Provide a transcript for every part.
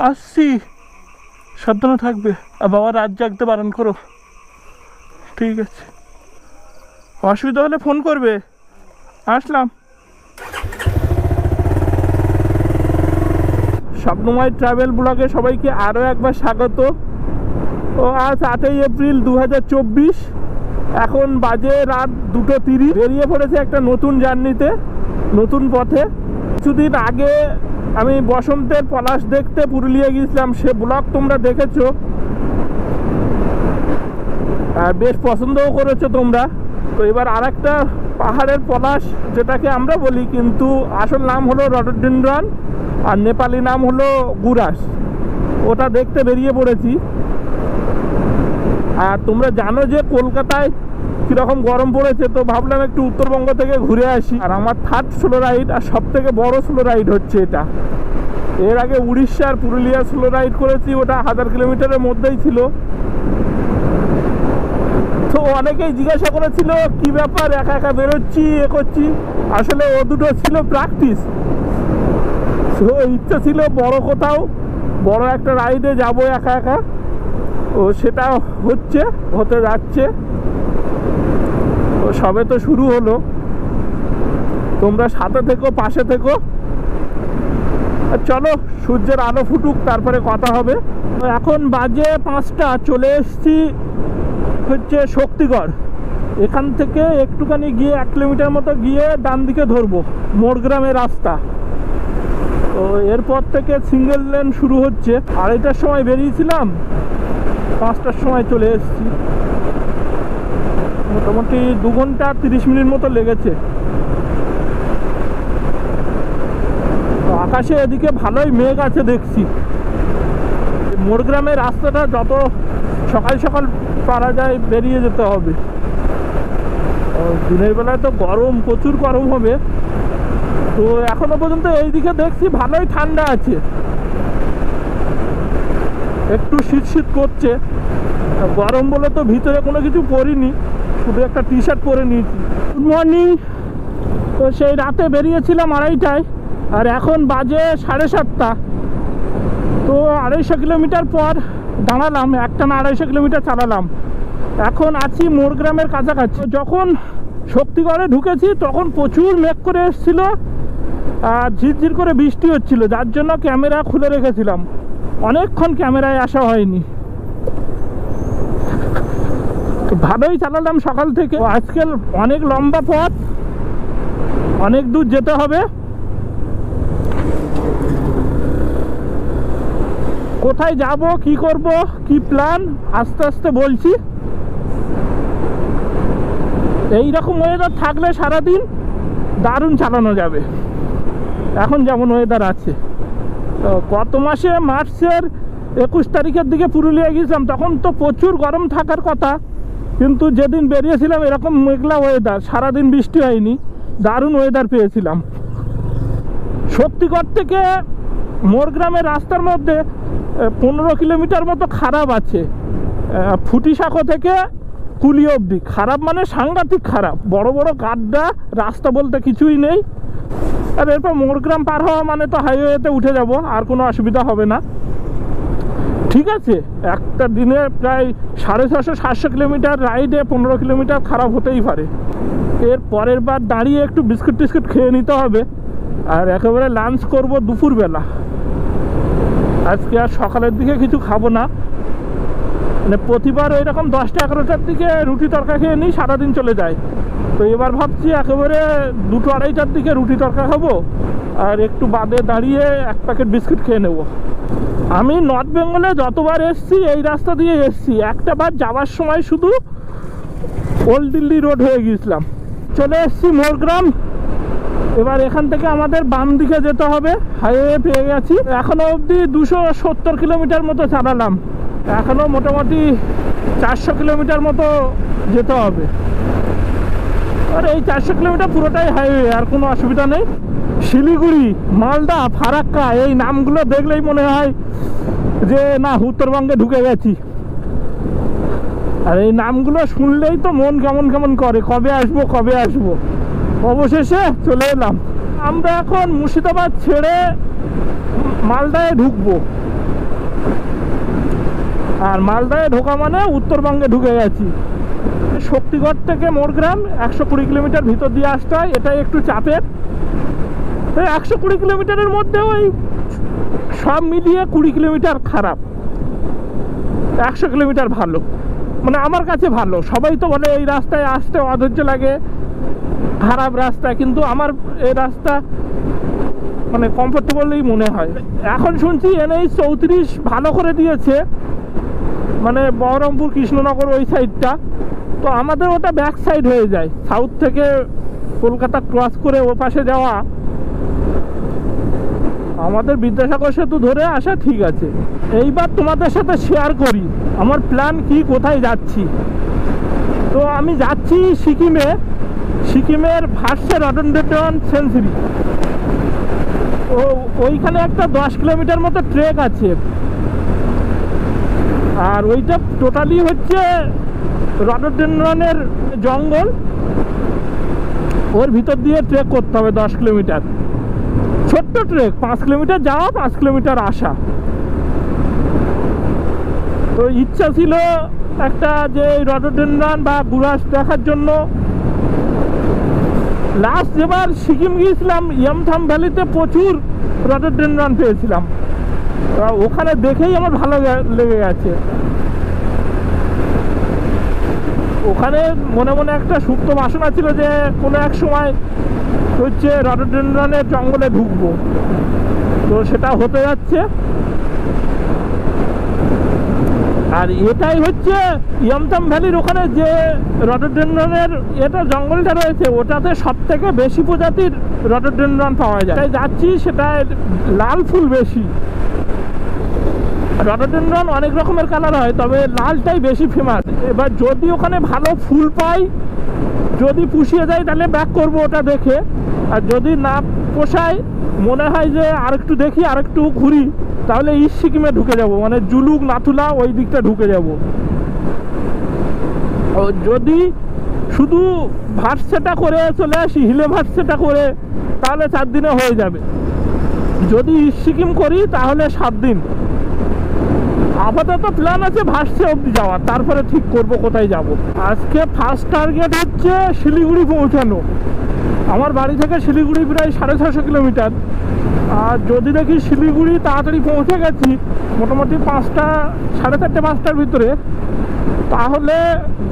আসছি, সাবধানে থাকবে। আর বাবা রাত জাগতে বারণ করো। ঠিক আছে, অসুবিধা হলে ফোন করবে। আসলাম। স্বপ্নময় ট্রাভেল ব্লগে সবাইকে আরও একবার স্বাগত। ও আজ 8ই এপ্রিল 2024। এখন বাজে রাত 2:30। বেরিয়ে পড়েছে একটা নতুন জার্নিতে, নতুন পথে। কিছুদিন আগে আমি বসন্তের পলাশ দেখতে পুরুলিয়া গিয়েছিলাম, সে ব্লগ তোমরা দেখেছো আর বেশ পছন্দও করেছো তোমরা। তো এবার আরেকটা পাহাড়ের পলাশ, যেটাকে আমরা বলি কিন্তু আসল নাম হলো রডোডেনড্রন আর নেপালি নাম হলো গুরাস, ওটা দেখতে বেরিয়ে পড়েছি। আর তোমরা জানো যে কলকাতায় কীরকম গরম পড়েছে, তো ভাবলাম একটু উত্তরবঙ্গ থেকে ঘুরে আসি। আর আমার থার্ড স্লো রাইড আর সব থেকে বড়ো স্লো রাইড হচ্ছে এটা। এর আগে উড়িষ্যার পুরুলিয়া স্লো রাইড করেছি, ওটা 1000 কিলোমিটারের মধ্যেই ছিল। তো অনেকেই জিজ্ঞাসা করেছিল কি ব্যাপার একা একা বেরোচ্ছি, এ করছি। আসলে ও দুটো ছিল প্র্যাকটিস। তো ইচ্ছা ছিল বড় কোথাও, বড় একটা রাইডে যাব একা একা। ও সেটা হতে যাচ্ছে। সবে তো শুরু হলো, তোমরা সাথে থেকো, পাশে থেকো। চলো সূর্যের আলো ফুটুক, তারপরে কথা হবে। এখন বাজে 5টা, চলে এসছি হচ্ছে শক্তিগড়। এখান থেকে একটুখানি গিয়ে 1 কিলোমিটার মতো গিয়ে ডান দিকে ধরবো, মোড়গ্রামের রাস্তা। তো এরপর থেকে সিঙ্গেল লেন শুরু হচ্ছে। 2:30টার সময় বেরিয়েছিলাম, 5টার সময় চলে এসেছি। মোটামুটি 2 ঘন্টা 30 মিনিট মতো লেগেছে। আকাশে এদিকে ভালোই মেঘ আছে দেখছি। মোড়গ্রামের রাস্তাটা যত সকাল সকাল পারা যায় বেরিয়ে যেতে হবে। দিনের বেলায় তো গরম, প্রচুর গরম হবে। তো এখনো পর্যন্ত এইদিকে দেখছি ভালোই ঠান্ডা আছে, একটু শীত শীত করছে। গরম বলে তো ভিতরে কোনো কিছু পরিনি, শুধু একটা টি শার্ট পরে নিয়েছি। Good morning. তো সেই রাতে বেরিয়েছিলাম 2:30টায়, আর এখন বাজে 7:30। তো 250 কিলোমিটার পর দাঁড়ালাম, একটানা 250 কিলোমিটার চালালাম। এখন আছি মোড়গ্রামের কাছাকাছি। যখন শক্তিগড়ে ঢুকেছি তখন প্রচুর মেঘ করে এসেছিলো আর ঝিরঝির করে বৃষ্টি হচ্ছিল, যার জন্য ক্যামেরা খুলে রেখেছিলাম। অনেকক্ষণ ক্যামেরায় আসা হয়নি। ভালোই চালালাম সকাল থেকে। আজকে অনেক লম্বা পথ, অনেক দূর যেতে হবে। কোথায় যাব, কি করব, কি প্ল্যান আস্তে আস্তে বলছি। এইরকম ওয়েদার থাকলে সারাদিন দারুণ চালানো যাবে, এখন যেমন ওয়েদার আছে। তো গত মাসে মার্চের 21 তারিখের দিকে পুরুলিয়া গিয়েছিলাম, তখন তো প্রচুর গরম থাকার কথা, কিন্তু যেদিন বেরিয়েছিলাম এরকম মেঘলা ওয়েদার, সারাদিন বৃষ্টি হয়নি, দারুণ ওয়েদার পেয়েছিলাম। শক্তিগড় থেকে মোড়গ্রামের রাস্তার মধ্যে 15 কিলোমিটার মতো খারাপ আছে, ফুটিসাঁকো থেকে কুলি অবধি। খারাপ মানে সাংঘাতিক খারাপ, বড় বড় গাড্ডা, রাস্তা বলতে কিছুই নেই। আর এরপর মোড়গ্রাম পার হওয়া মানে তো হাইওয়েতে উঠে যাব, আর কোনো অসুবিধা হবে না। ঠিক আছে, একটা দিনে প্রায় 650-700 কিলোমিটার রাইডে 15 কিলোমিটার খারাপ হতেই পারে। এর পরের বার দাঁড়িয়ে একটু বিস্কুট টিস্কুট খেয়ে নিতে হবে, আর একেবারে লাঞ্চ করব দুপুরবেলা। আজকে আর সকালের দিকে কিছু খাবো না, মানে প্রতিবার ওই রকম 10টা-11টার দিকে রুটি তরকা খেয়ে নিই, সারাদিন চলে যায়। তো এবার ভাবছি একেবারে 2-2-2:30টার দিকে রুটি তরকা খাবো, আর একটু বাদে দাঁড়িয়ে 1 প্যাকেট বিস্কুট খেয়ে নেব। আমি নর্থ বেঙ্গলে যতবার এসছি এই রাস্তা দিয়ে এসছি, একটা বার যাওয়ার সময় শুধু ওল্ড দিল্লি রোড হয়ে গিয়েছিলাম। চলে এসছি মোড়গ্রাম। এবার এখান থেকে আমাদের বাম দিকে যেতে হবে, হাইওয়ে পেয়ে গেছি। এখনো অবধি 270 কিলোমিটার মতো চালালাম, এখনো মোটামুটি 400 কিলোমিটার মতো যেতে হবে। আর এই 400 কিলোমিটার পুরোটাই হাইওয়ে, আর কোনো অসুবিধা নেই। শিলিগুড়ি, মালদা, ফারাক্কা, এই নামগুলো দেখলেই মনে হয় যে না উত্তরবঙ্গে ঢুকে গেছি। আর এই নামগুলো শুনলেই তো মন কেমন কেমন করে, কবে আসবো কবে আসবো। অবশেষে চলে এলাম। আমরা এখন মুর্শিদাবাদ ছেড়ে মালদায় ঢুকবো, আর মালদায় ঢোকা মানে উত্তরবঙ্গে ঢুকে গেছি। শক্তিগড় থেকে মোরগ্রাম 120 কিলোমিটার ভিতর দিয়ে আসতে হয়, এটাই একটু চাপের। তো 120 কিলোমিটারের মধ্যে ওই সব মিলিয়ে 20 কিলোমিটার খারাপ, 100 কিলোমিটার ভালো, মানে আমার কাছে ভালো। সবাই তো বলে এই রাস্তায় আসতে অধৈর্য লাগে, খারাপ রাস্তা, কিন্তু আমার এই রাস্তা মানে কমফোর্টেবলই মনে হয়। এখন শুনছি NH 34 ভালো করে দিয়েছে, মানে বহরমপুর কৃষ্ণনগর ওই সাইডটা। তো আমাদের ওটা ব্যাক সাইড হয়ে যায়, সাউথ থেকে কলকাতা ক্রস করে ও পাশে যাওয়া। আমাদের বিদ্যাসাগর সেতু ধরে আসা ঠিক আছে। এইবার তোমাদের সাথে শেয়ার করি আমার প্ল্যান কি, কোথায় যাচ্ছি। তো আমি যাচ্ছি সিকিমের ভার্সে রডনডেন্ড্রন সেঞ্চুরি। ওইখানে একটা 10 কিলোমিটার মতো ট্রেক আছে, আর ওইটা টোটালি হচ্ছে রডনডেন্ড্রনের জঙ্গল, ওর ভিতর দিয়ে ট্রেক করতে হবে 10 কিলোমিটার। ছোট্ট ট্রেক, 5 কিলোমিটার যাওয়া, 5 কিলোমিটার আসা। তো ইচ্ছা ছিল একটা যে রডনডেন্ড্রন বা গুরাস দেখার জন্য। লাস্ট যেবার সিকিম গিয়েছিলাম, ইয়ামথাম ভ্যালিতে প্রচুর রডনডেন্ড্রন পেয়েছিলাম, ওখানে দেখেই আমার ভালো লেগে গেছে। ওখানে মনে মনে একটা সুপ্ত বাসনা ছিল যে কোনো এক সময় হচ্ছে রডনডেন্ড্রনের জঙ্গলে ঢুকবো, তো সেটা হতে যাচ্ছে। আর এটাই হচ্ছে ইয়ামথাম ভ্যালির ওখানে যে রডনডেন্ড্রনের এটা জঙ্গলটা রয়েছে, ওটাতে সব থেকে বেশি প্রজাতির রডনডেন্ড্রন পাওয়া যায়। তাই যাচ্ছি, সেটা লাল ফুল বেশি। রডনডেন্ড্রন অনেক রকমের কালার হয়, তবে লালটাই বেশি ফেমাস। এবার যদি ওখানে ভালো ফুল পাই, যদি পুষিয়ে যায় তাহলে ব্যাক করবো ওটা দেখে। আর যদি না পোষায়, মনে হয় যে আরেকটু দেখি, আরেকটু ঘুরি, তাহলে ইস্ট সিকিমে ঢুকে যাব, মানে জুলুক নাথুলা ওই দিকটা ঢুকে যাব। যদি শুধু ভার্সেটা করে চলে আসি, হিলে ভার্সেটা করে, তাহলে 4 দিনে হয়ে যাবে। যদি ইস্ট সিকিম করি তাহলে 7 দিন। আপাতত প্ল্যান আছে ভার্সে অবধি যাওয়ার, তারপরে ঠিক করব কোথায় যাব। আজকে ফার্স্ট টার্গেট হচ্ছে শিলিগুড়ি পৌঁছানো। আমার বাড়ি থেকে শিলিগুড়ি প্রায় 650 কিলোমিটার। আর যদি দেখি শিলিগুড়ি তাড়াতাড়ি পৌঁছে গেছি, মোটামুটি 5টা, 4:30, 5টার ভিতরে, তাহলে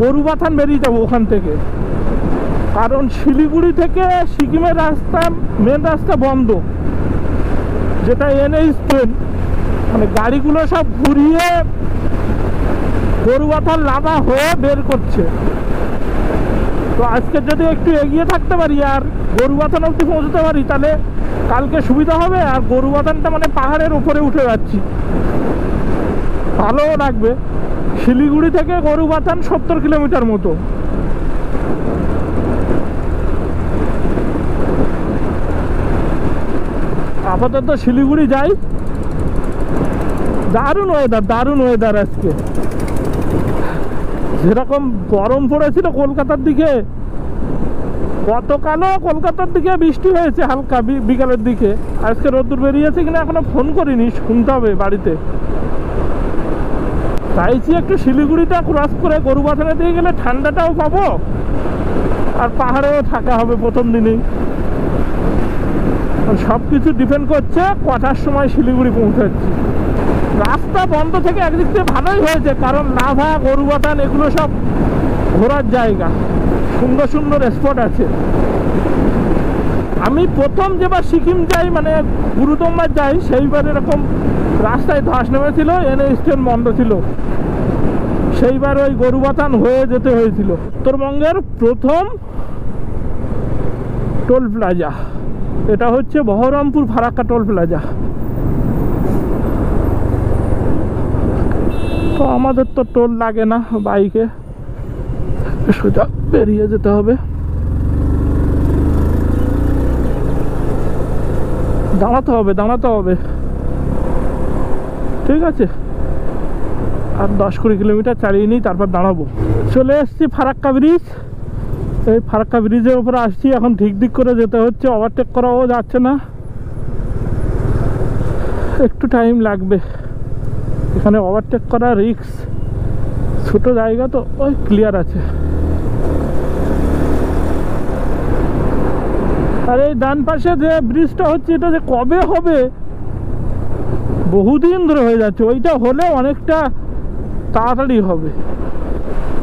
গরুবাথান বেরিয়ে যাবো ওখান থেকে। কারণ শিলিগুড়ি থেকে সিকিমের রাস্তা, মেন রাস্তা বন্ধ, যেটা NH 10, মানে গাড়িগুলো সব ঘুরিয়ে গরুবাথান লাভা হয়ে বের করছে। তো আজকে যদি একটু এগিয়ে থাকতে পারি আর গরুবাথান অবধি পৌঁছতে পারি, তাহলে কালকে সুবিধা হবে। আর গরুবাথানটা মানে পাহাড়ের উপরে উঠে যাচ্ছি, ভালোও লাগবে। শিলিগুড়ি থেকে গরুবাথান 70 কিলোমিটার মতো। আপাতত শিলিগুড়ি যাই। দারুণ ওয়েদার আজকে। যেরকম গরম পড়েছিল কলকাতার দিকে, গতকালও কলকাতার দিকে বৃষ্টি হয়েছে হালকা বিকালের দিকে। আজকে রোদ্দুর বেরিয়েছে কিনা এখনো ফোন করিনি, শুনতে হবে বাড়িতে। চাইছি একটু শিলিগুড়িটা ক্রস করে গরুবাথানে দিয়ে গেলে ঠান্ডাটাও পাবো, আর পাহাড়েও থাকা হবে প্রথম দিনেই। সব কিছু ডিপেন্ড করছে কটার সময় শিলিগুড়ি পৌঁছাচ্ছি। রাস্তা বন্ধ থেকে একদিক থেকে ভালোই হয়েছে, কারণ লাভা, গরুবাথান এগুলো সব ঘোরার জায়গা, সুন্দর সুন্দর স্পট আছে। আমি প্রথম যেবার সিকিম যাই, মানে গুরুদম্বার যাই, সেইবার এরকম রাস্তায় ধস নেমেছিল, NH 10 বন্ধ ছিল, সেইবার ওই গরুবাথান হয়ে যেতে হয়েছিল। উত্তরবঙ্গের প্রথম টোল প্লাজা এটা হচ্ছে বহরমপুর ফারাক্কা টোল প্লাজা। তো আমাদের তো টোল লাগে না, বাইকে সোজা বেরিয়ে যেতে হবে। দাঁড়াতে হবে, ঠিক আছে। আর 10-20 কিলোমিটার চালিয়ে নিই, তারপর দাঁড়াবো। চলে এসছি ফারাক্কা ব্রিজ। এই ফারাক্কা ব্রিজের উপরে আসছি, এখন ঠিক করে যেতে হচ্ছে, ওভারটেক করাও যাচ্ছে না। একটু টাইম লাগবে, এখানে ওভারটেক করা রিস্ক, ছোট জায়গা তো। ওই ক্লিয়ার আছে। আর এই ডান পাশে যে ব্রিজটা হচ্ছে এটা যে কবে হবে বহুদিন ধরে হয়ে যাচ্ছে, ওইটা হলে অনেকটা তাড়াতাড়ি হবে।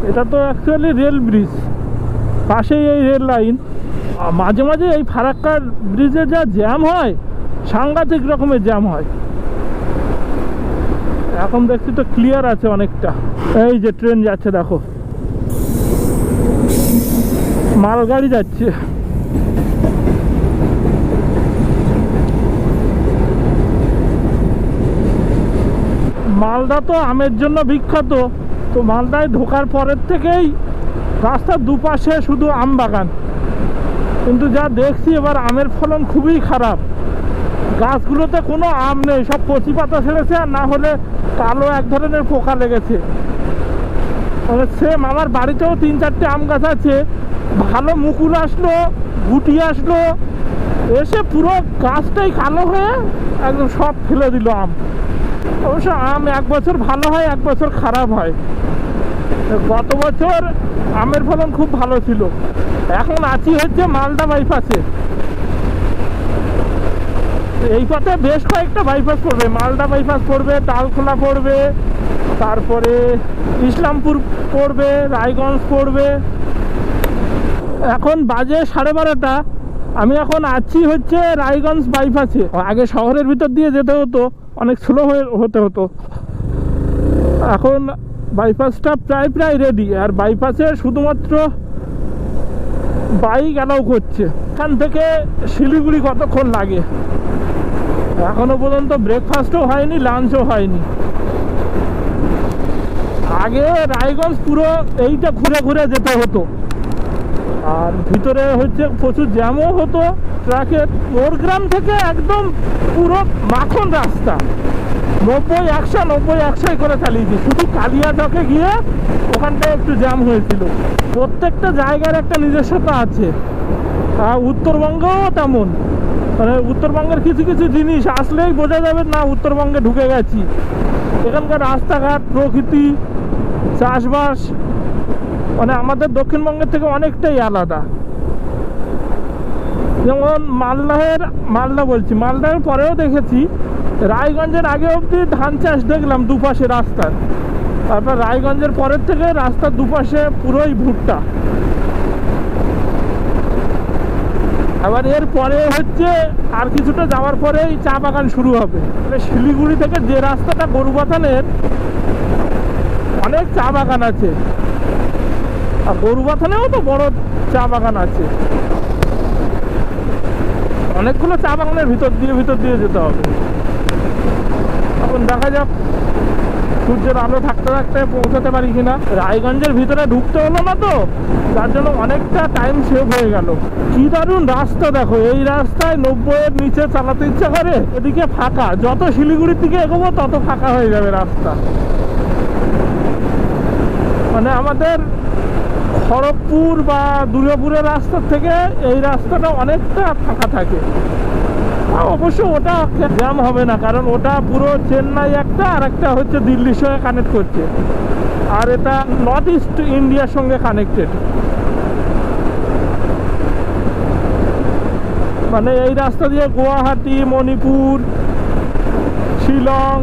এটা তো অ্যাকচুয়ালি রেল ব্রিজ, পাশেই এই রেল লাইন। মাঝে মাঝে এই ফারাক্কার ব্রিজে যা জ্যাম হয়, সাংঘাতিক রকমের জ্যাম হয়। এখন দেখছি তো ক্লিয়ার আছে অনেকটা। এই যে ট্রেন যাচ্ছে দেখো, মালগাড়ি যাচ্ছে। মালদা তো আমের জন্য বিখ্যাত, তো মালদায় ঢোকার পরের থেকেই রাস্তার দুপাশে শুধু আম বাগান। কিন্তু যা দেখছি এবার আমের ফলন খুবই খারাপ, গাছগুলোতে কোনো আম নেই, সব কচি পাতা ছেড়েছে, আর না হলে কালো এক ধরনের পোকা লেগেছে। সেম আমার বাড়িতেও 3-4টে আম গাছ আছে, ভালো মুকুল আসলো, গুটি আসলো, এসে পুরো গাছটাই কালো হয়ে একদম সব ফেলে দিল আম। অবশ্য আম এক বছর ভালো হয়, এক বছর খারাপ হয়। গত বছর আমের ফলন খুব ভালো ছিল। এখন আছি হচ্ছে মালদা বাইপাসে। এই পথে বেশ কয়েকটা বাইপাস পড়বে, মালদা বাইপাস পড়বে, তালখোলা পড়বে, তারপরে ইসলামপুর পড়বে, রায়গঞ্জ পড়বে। এখন বাজে 12:30, আমি এখন আছি হচ্ছে রায়গঞ্জ বাইপাসে। আগে শহরের ভিতর দিয়ে যেতে হতো, অনেক স্লো হতে হতো। এখন বাইপাসটা প্রায় রেডি, আর বাইপাসে শুধুমাত্র বাইক অ্যালাউ করছে। এখান থেকে শিলিগুড়ি কতক্ষণ লাগে, এখনো পর্যন্ত ব্রেকফাস্টও হয়নি, লাঞ্চও হয়নি। আগে রায়গঞ্জ পুরো এইটা ঘুরে ঘুরে যেতে হতো, আর ভিতরে হচ্ছে প্রচুর জ্যামও হতো ট্রাকের। মোরগ্রাম থেকে একদম পুরো মাখন রাস্তা, 90-100 করে চালিয়েছি। শুধু কালিয়াচকে গিয়ে ওখানটায় একটু জ্যাম হয়েছিল। প্রত্যেকটা জায়গার একটা নিজস্বতা আছে, আর উত্তরবঙ্গও তেমন। মানে উত্তরবঙ্গের কিছু কিছু জিনিস আসলেই বোঝা যাবে না উত্তরবঙ্গে ঢুকে গেছি। এখানকার রাস্তাঘাট, প্রকৃতি, চাষবাস মানে আমাদের দক্ষিণবঙ্গের থেকে অনেকটাই আলাদা। যেমন মালদার পরেও দেখেছি, রায়গঞ্জের আগে অবধি ধান চাষ দেখলাম দুপাশে রাস্তার, তারপর রায়গঞ্জের পরের থেকে রাস্তার দুপাশে পুরোই ভুট্টা। আবার এর পরে হচ্ছে আর কিছুটা যাওয়ার পরেই চা বাগান শুরু হবে। শিলিগুড়ি থেকে যে রাস্তাটা গরুবাথানের, অনেক চা বাগান আছে, আর গরুবাথানেও তো বড় চা বাগান আছে। অনেকগুলো চা বাগানের ভিতর দিয়ে যেতে হবে। এখন দেখা যাক সূর্যের আলো থাকতে থাকতে পৌঁছাতে পারি কিনা। রায়গঞ্জের ভিতরে ঢুকতে হলো না তো, যার জন্য অনেকটা টাইম সেভ হয়ে গেল। কি দারুণ রাস্তা দেখো, এই রাস্তায় 90-এর নিচে চালাতে ইচ্ছা করে। এদিকে ফাঁকা, যত শিলিগুড়ির দিকে এগোবো তত ফাঁকা হয়ে যাবে রাস্তা। মানে আমাদের খড়গপুর বা দুর্গাপুরের রাস্তা থেকে এই রাস্তাটা অনেকটা ফাঁকা থাকে। অবশ্য ওটা জ্যাম হবে না, কারণ ওটা পুরো চেন্নাই একটা, আর একটা হচ্ছে দিল্লির সঙ্গে কানেক্ট করছে, আর এটা নর্থ ইস্ট ইন্ডিয়ার সঙ্গে কানেক্টেড। মানে এই রাস্তা দিয়ে গুয়াহাটি, মণিপুর, শিলং,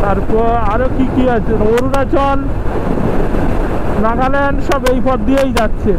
তারপর আরো কি আছে, অরুণাচল, নাগাল্যান্ড, সব এই পথ দিয়েই যাচ্ছে।